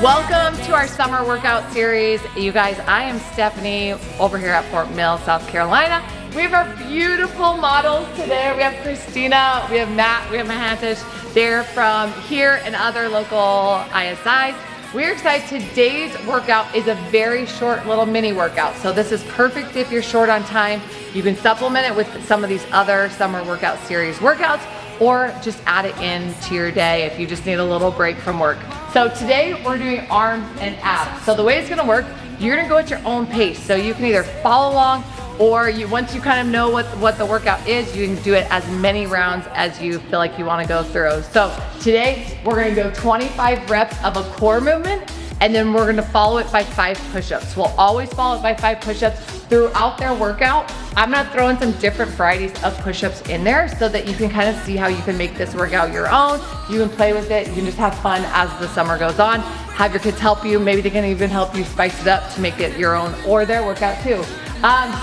Welcome to our summer workout series. You guys, I am Stephanie over here at Fort Mill, South Carolina. We have our beautiful models today. We have Christina, we have Matt, we have Mahantish. They're from here and other local ISIs. We're excited. Today's workout is a very short little mini workout. So this is perfect if you're short on time. You can supplement it with some of these other summer workout series workouts, or just add it in to your day if you just need a little break from work. So today we're doing arms and abs. So the way it's gonna work, you're gonna go at your own pace. So you can either follow along, or once you kind of know what the workout is, you can do it as many rounds as you feel like you wanna go through. So today we're gonna go 25 reps of a core movement, and then we're gonna follow it by 5 push-ups. We'll always follow it by 5 push-ups throughout their workout. I'm gonna throw in some different varieties of push-ups in there so that you can kind of see how you can make this workout your own. You can play with it, you can just have fun as the summer goes on. Have your kids help you, maybe they can even help you spice it up to make it your own or their workout too.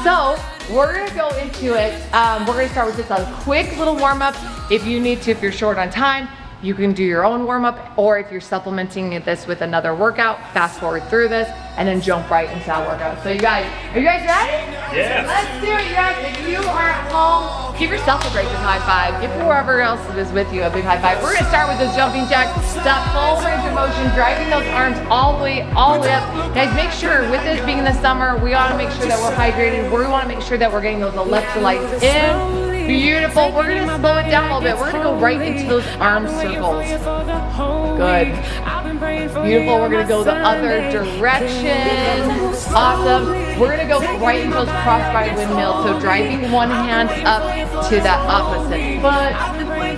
So we're gonna go into it. We're gonna start with just a quick little warm-up. If you need to, if you're short on time, you can do your own warm-up, or if you're supplementing this with another workout, fast forward through this and then jump right into that workout. So you guys, are you guys ready? Yeah. Let's do it, you guys. If you are at home, give yourself a great big high five. Give whoever else is with you a big high five. We're gonna start with those jumping jacks. Stop full range of motion, driving those arms all the way up. Guys, make sure with this being the summer, we ought to make sure that we're hydrated. We want to make sure that we're getting those electrolytes in. Beautiful. We're gonna slow it down a little bit. We're gonna go right into those arm circles. Good. Beautiful. We're gonna go the other direction. Awesome. We're gonna go right into those crossbody windmills. So driving one hand up to that opposite foot.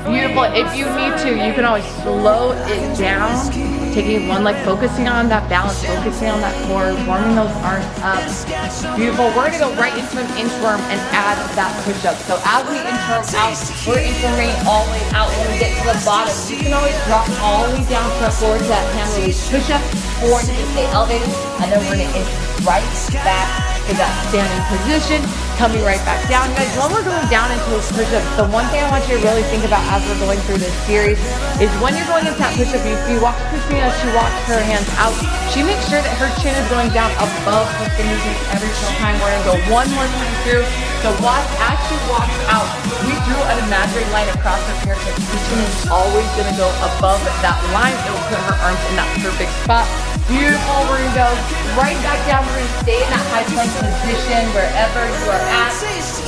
Beautiful. If you need to, you can always slow it down. Taking one leg, focusing on that balance, focusing on that core, warming those arms up. Beautiful. We're gonna go right into an inchworm and add that push-up. So as we inchworm out, we're inchworming all the way out. When we get to the bottom, you can always drop all the way down to the floor to that hand release push-up, or you can stay elevated, and then we're gonna inch right back to that standing position, coming right back down. Guys, when we're going down into those push-ups, the one thing I want you to really think about as we're going through this series is when you're going into that push-up, if you watch Christina, she walks her hands out, she makes sure that her chin is going down above her fingers every single time. We're gonna go one more time through. So watch as she walks out, we drew an imaginary line across her fingertips. Her chin is always gonna go above that line. It will put her arms in that perfect spot. Beautiful. We're gonna go right back down. We're gonna stay in that high plank position wherever you are at.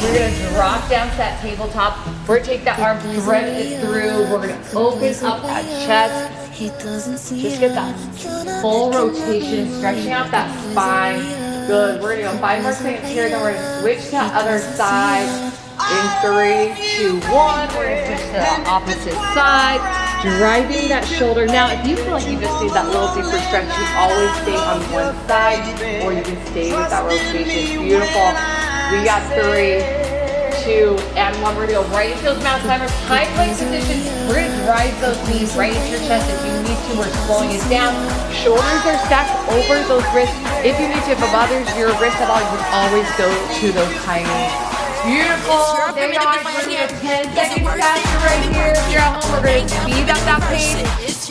We're gonna drop down to that tabletop. We're gonna take that arm, thread it through. We're gonna open up that chest. Just get that full rotation, stretching out that spine. Good. We're gonna go 5 more seconds here, then we're gonna switch to the other side. In 3, 2, 1. We're gonna switch to the opposite side. Driving that shoulder. Now, if you feel like you just need that little deeper stretch, you always stay on one side, or you can stay with that rotation. Beautiful. We got 3, 2, and 1. We're gonna go right into those mountain climbers, high plank position. We're gonna drive those knees right into your chest. If you need to, we're slowing it down. Shoulders are stacked over those wrists. If you need to, if it bothers your wrist at all, you can always go to those high knees. Beautiful. There you are. We're gonna do 10 seconds faster right here. If you're at home, we're gonna speed up that pace.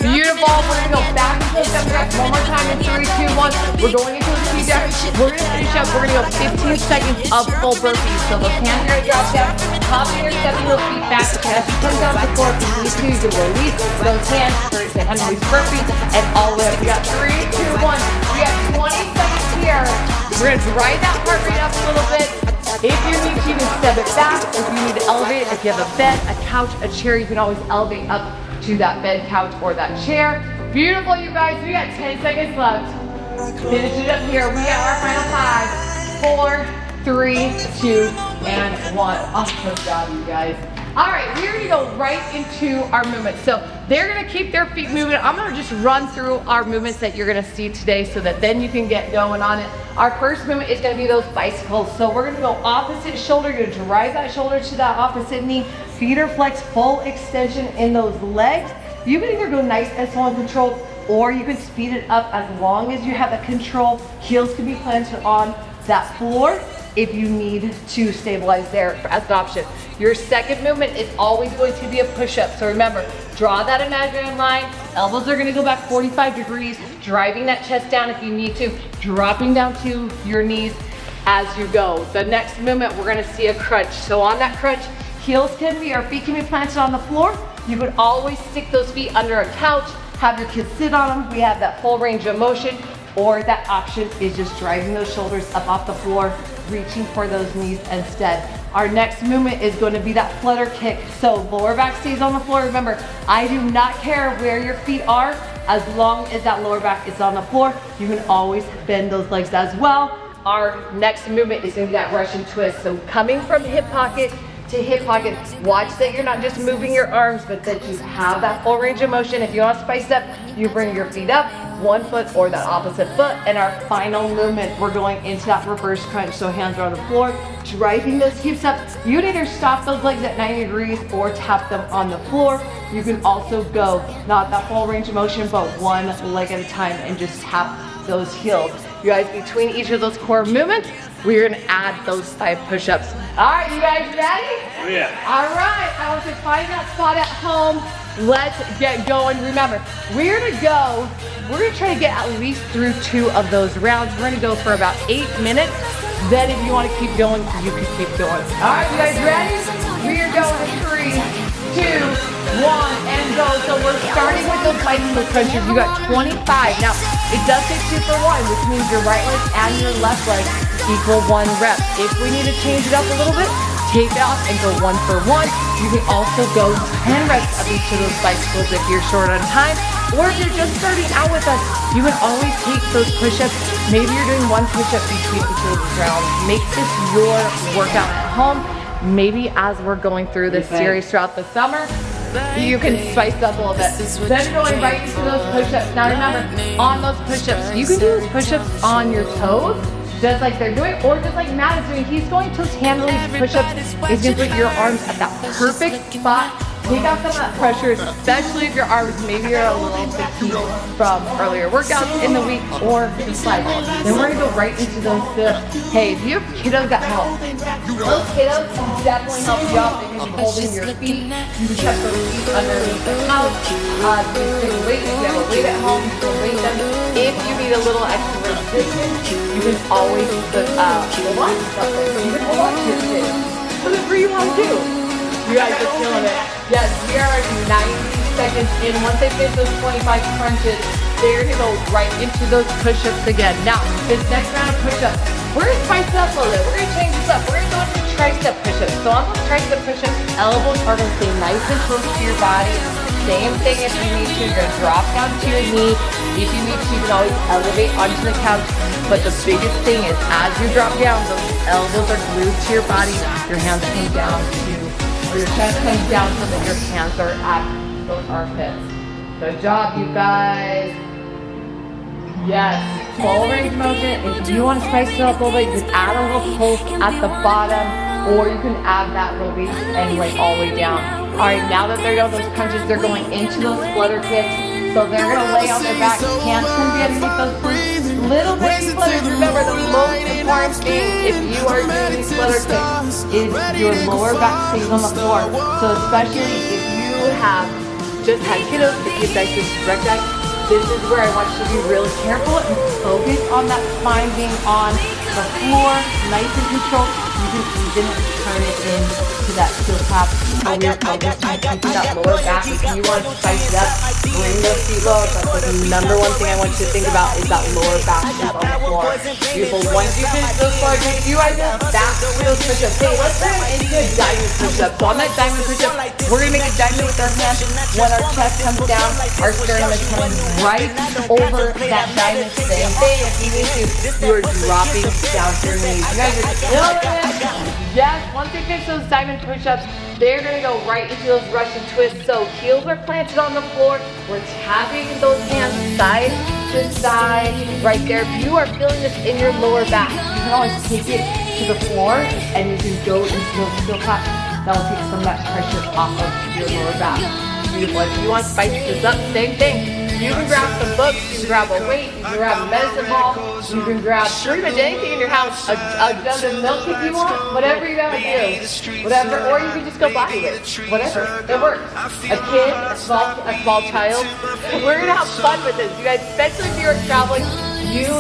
Beautiful. We're gonna go back into the jacks one more time in 3, 2, 1. We're going into the speed jack. We're gonna finish up. We're gonna go 15 seconds of full burpees. So those hands are gonna drop down. Top of your stepping those feet back. As you come down to the floor, if you need to, you can release those hands for the hand release burpee and all the way up. We got 3, 2, 1. We got 20 seconds here. We're gonna drive that heart rate up a little bit. If you need to, you can step it back. If you need to elevate it, if you have a bed, a couch, a chair, you can always elevate up to that bed, couch, or that chair. Beautiful, you guys. We got 10 seconds left. Finish it up here. We got our final 5, 4, 3, 2, and 1. Awesome job, you guys. All right, we're gonna go right into our movements. So they're gonna keep their feet moving. I'm gonna just run through our movements that you're gonna see today so that then you can get going on it. Our first movement is gonna be those bicycles. So we're gonna go opposite shoulder. You're gonna drive that shoulder to that opposite knee. Feet are flexed, full extension in those legs. You can either go nice and slow and controlled, or you can speed it up as long as you have that control. Heels can be planted on that floor. if you need to stabilize there as an option. Your second movement is always going to be a push-up. So remember, draw that imaginary line. Elbows are gonna go back 45 degrees, driving that chest down if you need to, dropping down to your knees as you go. The next movement, we're gonna see a crunch. So on that crunch, heels can be, our feet can be planted on the floor. You can always stick those feet under a couch, have your kids sit on them. We have that full range of motion, or that option is just driving those shoulders up off the floor, reaching for those knees instead. Our next movement is going to be that flutter kick. So lower back stays on the floor. Remember, I do not care where your feet are, as long as that lower back is on the floor. You can always bend those legs as well. Our next movement is going to be that Russian twist. So coming from hip pocket to hip pocket, watch that you're not just moving your arms, but that you have that full range of motion. If you want to spice up, you bring your feet up, one foot or that opposite foot. And our final movement, we're going into that reverse crunch. So hands are on the floor, driving those hips up. You can either stop those legs at 90 degrees or tap them on the floor. You can also go, not that full range of motion, but one leg at a time and just tap those heels. You guys, between each of those core movements, we're gonna add those 5 push-ups. All right, you guys ready? Oh yeah. All right, I want you to find that spot at home. Let's get going. Remember, we're gonna try to get at least through 2 of those rounds. We're gonna go for about 8 minutes. Then if you wanna keep going, you can keep going. All right, you guys ready? We are going in 3, 2, 1, and go. So we're starting with those bicycle crunches. You got 25. Now, it does say 2 for 1, which means your right leg and your left leg equal 1 rep. If we need to change it up a little bit, take it off and go 1 for 1. You can also go 10 reps of each of those bicycles if you're short on time, or if you're just starting out with us, you can always take those push-ups. Maybe you're doing 1 push-up between each of those rounds. Make this your workout at home. Maybe as we're going through this series throughout the summer, you can spice up a little bit. Then going right into those push-ups. Now remember, on those push-ups, you can do those push-ups on your toes, just like they're doing, or just like Matt is doing. He's going to his hand release push-ups. He's gonna put your arms at that perfect spot. Take out some of that pressure, especially if your arms, maybe you're a little fatigued from earlier workouts in the week or the cycle. Then we're gonna go right into those sit-ups. Hey, if you have kiddos at home, those kiddos can definitely help you out because you're holding your feet. You can check those feet underneath the couch. You can weight, if you have a weight at home, you can weight them. If you need a little extra resistance, you can always put hold on to something. You can hold on to your kids. Whatever you want to do. You guys are killing it. Yes, we are 90 seconds in. Once they finish those 25 crunches, they're gonna go right into those push-ups again. Now, this next round of push-ups, we're gonna spice it up a little bit. We're gonna change this up. We're gonna go into tricep push-ups. So on those tricep push-ups, elbows are gonna stay nice and close to your body. Same thing if you need to. You're gonna drop down to your knee. If you need to, you can always elevate onto the couch. But the biggest thing is, as you drop down, those elbows are glued to your body. Your hands come down to, or your chest comes down so that your hands are at those armpits. Good job, you guys. Yes, full range motion. If you want to spice it up a little bit, you can add a little pulse at the bottom, or you can add that release and lay all the way down. All right, now that they're done those crunches, they're going into those flutter kicks. So they're gonna lay on their back. Hands can be underneath those little bitty flutters. Remember, the most important thing if you are doing these flutter kicks is your lower back stays on the floor. So especially if you have just had kiddos, if you guys just recognize, this is where I want you to be really careful and focus on that spine being on the floor, nice and controlled. You can even turn it into that heel tap. So we're focused on keeping that lower back. If you want to spice it up, bring those feet low. That's the number one thing I want you to think about is that lower back is on the floor. Beautiful. Once you finish those flutter kicks, you guys back to those push-ups. Hey, let's turn into a diamond push-up. So on that diamond push-up, we're going to make a diamond with our hands. When our chest comes down, our sternum is coming right over that diamond. Same thing. If you need to, you are dropping down to your knees. You guys are killing it. Yes, once they finish those diamond push-ups, they're gonna go right into those Russian twists. So heels are planted on the floor. We're tapping those hands side to side right there. If you are feeling this in your lower back, you can always take it to the floor and you can go into those heel taps. That will take some of that pressure off of your lower back. Beautiful. If you want to spice this up, same thing. You can grab some books, you can grab a weight, you can grab a medicine ball, you can grab pretty much anything in your house, a jug of milk if you want, whatever you gotta do, whatever, or you can just go buy it, whatever, it works. A kid, a small child, we're gonna have fun with this, you guys, especially if you're traveling. You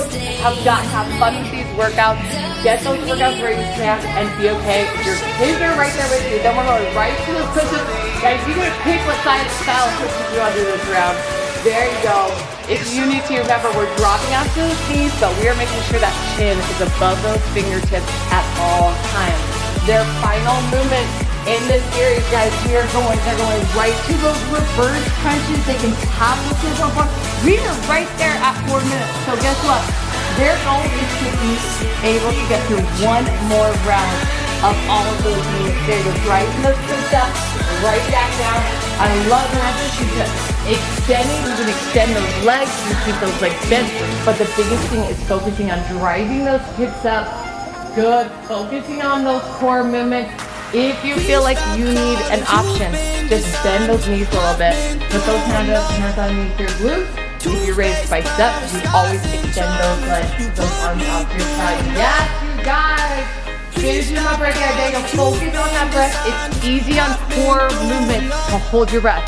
have got to have fun with these workouts. Get those workouts where you can and be okay. Your kids are right there with you. Then we're going right to the push-ups. Guys, you're going to pick what style of push-ups you want to do this round. There you go. If you need to, remember, we're dropping out to the knees, but we are making sure that chin is above those fingertips at all times. Their final movement in this series, guys, they're going right to those reverse crunches. They can tap the circle bar. We are right there at 4 minutes. So guess what? Their goal is to be able to get through one more round of all of those moves. There goes right in those push-ups, right back down. I love that. You just extending. You can extend those legs. You keep those legs bent. But the biggest thing is focusing on driving those hips up. Good. Focusing on those core movements. If you feel like you need an option, just bend those knees a little bit. Put those hands underneath your glutes. If you're ready to spice up, you always extend those legs, those arms out to your side. Yes, you guys. Finish them up right there. There you go. Focus on that breath. It's easy on core movements to hold your breath.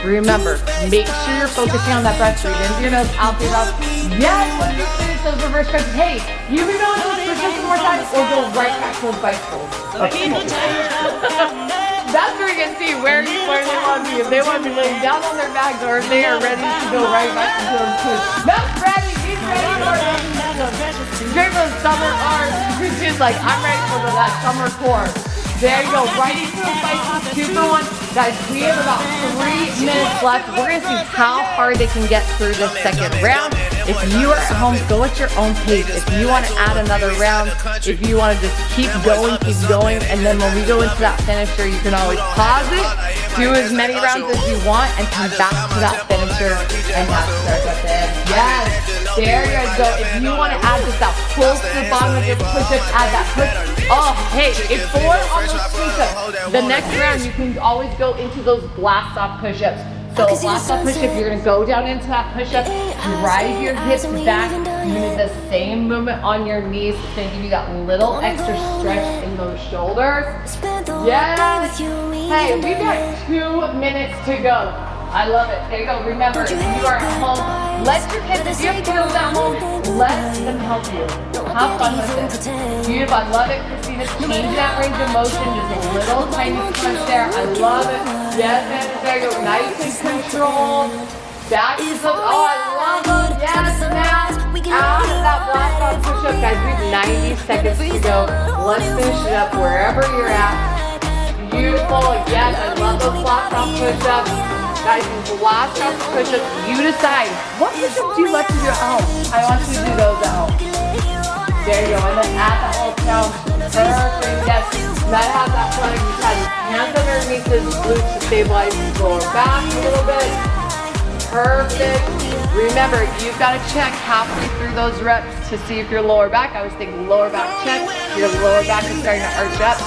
Remember, make sure you're focusing on that breath. Breathe into your nose, out through your mouth. Yes, when you finish those reverse crunches, hey, you can go into those push-ups one more time or go right back to those bicycles. Okay. That's where you can see where they want to be. If they want to be laying down on their backs or if they are ready to go right back into those push-ups. That's ready. He's ready for it. Great for the summer arms. She's like, I'm ready for that summer core. There you go, right into those biceps, 2 for 1. Guys, we have about 3 minutes left. We're gonna see how hard they can get through this second round. If you are at home, go at your own pace. If you wanna add another round, if you wanna just keep going, and then when we go into that finisher, you can always pause it, do as many rounds as you want, and come back to that finisher, and that starts at the end. Yes, there you go. If you wanna add just that pull to the bottom of your push-ups, add that push. Oh, hey, if 4 on those push-ups, the next round you can always go into those blast off push-ups. So blast off push-up, you're gonna go down into that push-up, drive your hips back, you need the same movement on your knees, then give you that little extra stretch in those shoulders. Yes! Hey, we've got 2 minutes to go. I love it. There you go. Remember, if you are at home, let your kids, if you have kiddos at home, let them help you. Have fun with it. Beautiful. I love it, Christina. Change that range of motion. Just a little tiny crunch there. I love it. Yes, and there you go. Nice and controlled. Back to the, oh, I love it. Yes, now, out of that blast off push-up, guys. We have 90 seconds to go. Let's finish it up wherever you're at. Beautiful. Yes, I love those blast off push-ups. Guys, these blast off push-ups, you decide what push-ups do you like to do at home. I want you to do those at home. There you go, and then add that whole count. Perfect, yes. Matt has that flag. You have hands underneath his glutes to stabilize his lower back a little bit. Perfect. Remember, you've got to check halfway through those reps to see if your lower back, I was thinking lower back check, your lower back is starting to arch up.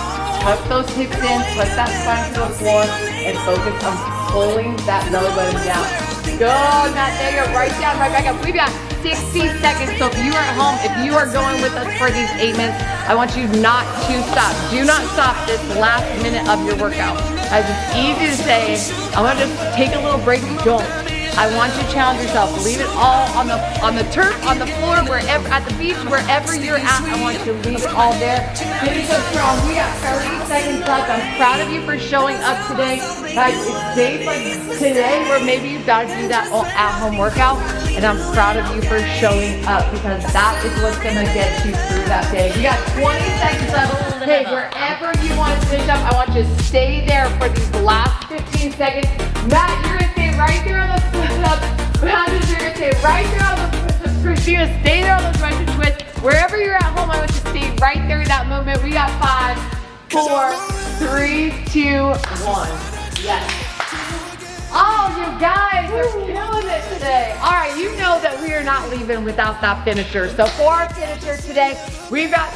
Tuck those hips in, put that spine to the floor, and focus on pulling that belly button down. Good, Matt, there you go, right down, right back up. We've got 60 seconds, so if you are at home, if you are going with us for these 8 minutes, I want you not to stop. Do not stop this last minute of your workout. As it's easy to say, I'm gonna just take a little break, don't. I want you to challenge yourself. Leave it all on the turf, on the floor, wherever, at the beach, wherever you're at. I want you to leave it all there. Finish up strong. We got 30 seconds left. I'm proud of you for showing up today. Guys, it's days like today where maybe you've got to do that at-home workout, and I'm proud of you for showing up because that is what's gonna get you through that day. We got 20 seconds left. Hey, wherever you want to finish up, I want you to stay there for these last 15 seconds. Matt, you're gonna stay right there on the push-up. Matt, you're gonna stay right there on the push-ups. Christina, stay there on those Russian twists. Wherever you're at home, I want you to stay right there in that movement. We got 5, 4, 3, 2, 1. Yes. Oh, you guys are killing it today. All right, you know that we are not leaving without that finisher. So for our finisher today, we've got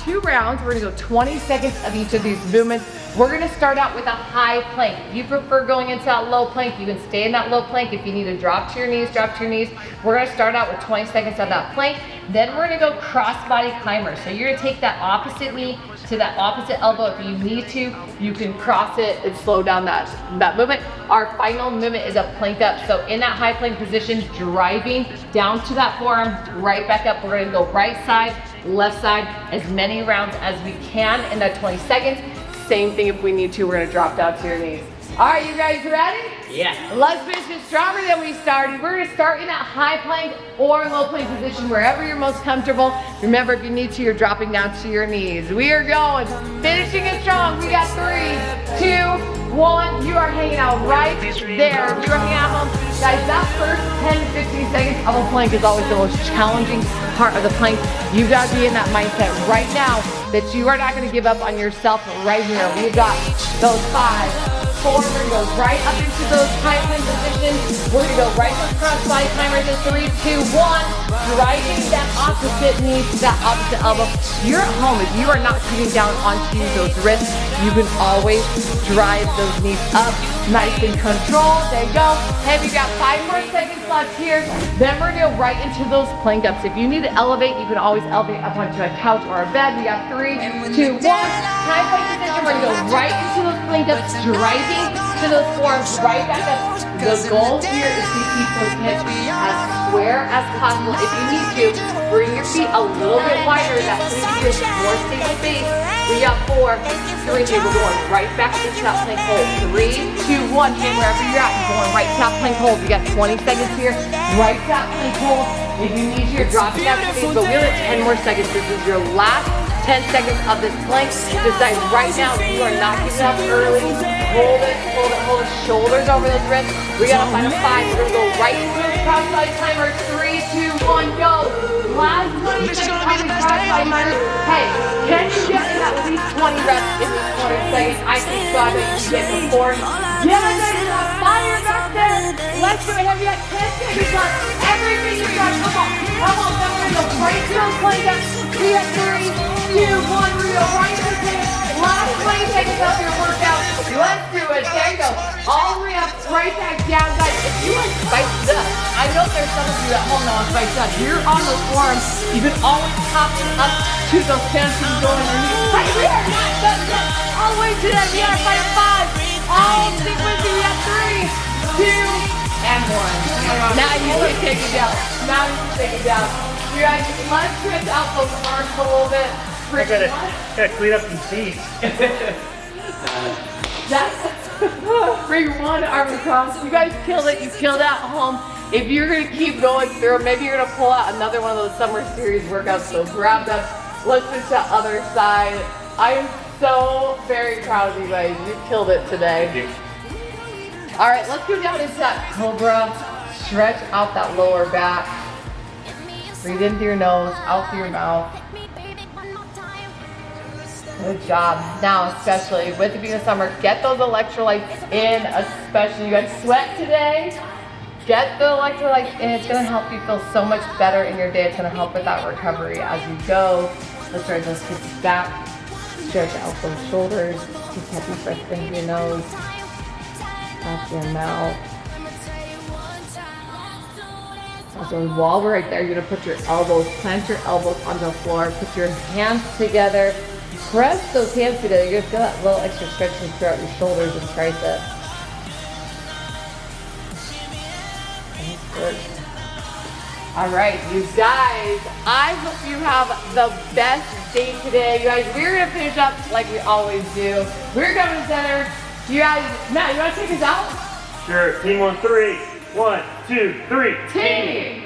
2 rounds. We're gonna go 20 seconds of each of these movements. We're gonna start out with a high plank. If you prefer going into that low plank, you can stay in that low plank. If you need to drop to your knees, drop to your knees. We're gonna start out with 20 seconds of that plank. Then we're gonna go cross-body climber. So you're gonna take that opposite knee to that opposite elbow. If you need to, you can cross it and slow down that movement. Our final movement is a plank up. So in that high plank position, driving down to that forearm, right back up. We're gonna go right side, left side, as many rounds as we can in that 20 seconds. Same thing if we need to, we're gonna drop down to your knees. All right, you guys ready? Yeah. Let's finish it stronger than we started. We're gonna start in that high plank or low plank position, wherever you're most comfortable. Remember, if you need to, you're dropping down to your knees. We are going, finishing it strong. We got 3, 2, 1. You are hanging out right there. You are hanging out home. Guys, that first 10 to 15 seconds of a plank is always the most challenging part of the plank. You gotta be in that mindset right now that you are not gonna give up on yourself right here. We've got those 5, 4, we're gonna go right up into those high plank positions. We're gonna go right to cross body climbers in 3, 2, 1. Driving that opposite knee to that opposite elbow. You're at home. If you are not sitting down onto those wrists, you can always drive those knees up. Nice and controlled. There you go. Hey, we got 5 more seconds left here. Then we're gonna go right into those plank ups. If you need to elevate, you can always elevate up onto a couch or a bed. We got 3, 2, 1. High plank position. We're gonna go right into those plank ups, driving to those forearms, right back up. The goal here is to keep those hips as square as possible. If you need to, bring your feet a little bit wider. That's going to give you more stable space. We got 4, 3, 2. We're going right back into that plank hold. 3, 2, 1. Hand wherever you're at. You're going right to that plank hold. We got 20 seconds here. Right to that plank hold. If you need to, you're dropping down to your knees, but we only have 10 more seconds. This is your last 10 seconds of this plank. Decide right now you are not giving up early. Hold it, hold it, hold it. Shoulders over those wrists. We gotta find a 5. We're gonna go right into the cross-body climber. 3, 2, 1, go. Last 20 seconds of the cross-body climber. Hey, can you get in at least 20 reps in these 20 seconds? I think so. I bet you can get before. Yeah, there's a fire back there. Let's do it. Have you got 10 seconds left? Everything you got. Come on. Come on. Then we're gonna go right to those plank ups. We have 3, 2, 1. We're gonna go right into it. Last 20 seconds of your workout. Let's do it. There you go. All the way up, right back down, guys. If you like spiced up, I know there's some of you at home that want spiced up. You're on those forearms. You can always pop up to those pants and go underneath. Right, we are not done yet. All the way to that. We gotta find a 5. All stick with me. We got 3, 2, and 1. Now you can take it down. Now you can take it down. You guys, let's stretch out those arms a little bit. I gotta clean up these seats. Bring one arm across. You guys killed it. You killed it at home. If you're gonna keep going through, maybe you're gonna pull out another one of those summer series workouts. So grab them. Let's switch to the other side. I am so very proud of you guys. You killed it today. All right, let's go down into that cobra. Stretch out that lower back. Breathe in through your nose, out through your mouth. Good job. Now, especially with it being a summer, get those electrolytes in, especially. You guys sweat today. Get the electrolytes in. It's going to help you feel so much better in your day. It's going to help with that recovery as you go. Let's stretch those hips back. Stretch out those shoulders. Just have deep breath in through your nose, out through your mouth. So while we're right there, you're going to put your elbows, plant your elbows onto the floor, put your hands together. Press those hands together. You're gonna feel that little extra stretching throughout your shoulders and triceps. Good. All right, you guys, I hope you have the best day today. You guys, we're gonna finish up like we always do. We're coming to center. You guys, Matt, you wanna take us out? Sure, team on 3. 1, 2, 3. Team.